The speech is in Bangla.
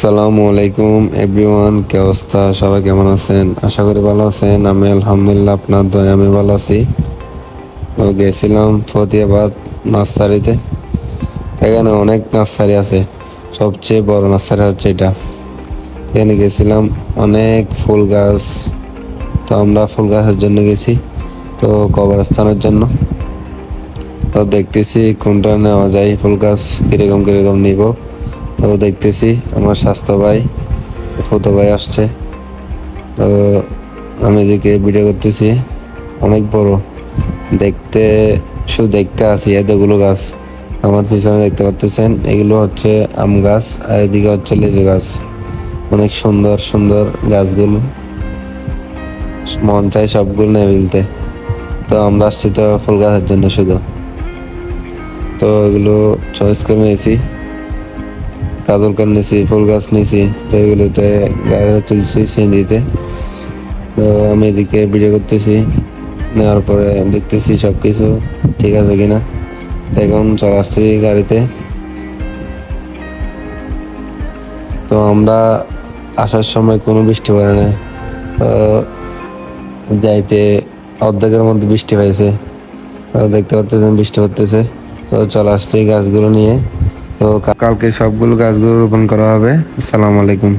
আসসালামু আলাইকুম এভরিওয়ান, কি অবস্থা? সবাই কেমন আছেন? আশা করি ভালো আছেন। আমি আলহামদুলিল্লাহ, আপনার দয়া আমি ভালো আছি। তো গেছিলাম ফতিয়াবাদ নার্সারিতে। এখানে অনেক নার্সারি আছে, সবচেয়ে বড় নার্সারি হচ্ছে এটা। এখানে গেছিলাম অনেক ফুল গাছ। তো আমরা ফুল গাছের জন্য গেছি, তো কবরস্থানের জন্য। তো দেখতেছি কোনটা নেওয়া যায়, ফুল গাছ কিরকম কিরকম নিব। তো দেখতেছি আমার স্বাস্থ্য ভাই, ফুতো ভাই আসছে। তো আমি এদিকে ভিডিও করতেছি। অনেক বড় দেখতে, শুধু দেখতে আসি এতগুলো গাছ। আমার পিছনে দেখতে পাচ্ছেন, এগুলো হচ্ছে আম গাছ, আর এদিকে হচ্ছে লিচু গাছ। অনেক সুন্দর সুন্দর গাছগুলো, মন চাই সবগুলো নিয়ে ফেলতে। তো আমরা আসছি তো ফুল গাছের জন্য শুধু। তো এগুলো চয়েস করে নিয়েছি, কাজল কান নিয়েছি, ফুল গাছ নিয়েছি। তো এগুলোতে গাড়ি তুলছি সিঁড়িতে। তো আমি এদিকে ভিডিও করতেছি, নেওয়ার পরে দেখতেছি সব কিছু ঠিক আছে কিনা। এখন চলে আসছি গাড়িতে। তো আমরা আসার সময় কোনো বৃষ্টি পড়ে না। তো যাইতে অর্ধেকের মধ্যে বৃষ্টি পাইছে। তো দেখতে পাচ্ছেন বৃষ্টি পড়তেছে। তো চলে আসছি গাছগুলো নিয়ে। তো কালকে সবগুলো গাছগুলো রোপণ করা হবে। আসসালামু আলাইকুম।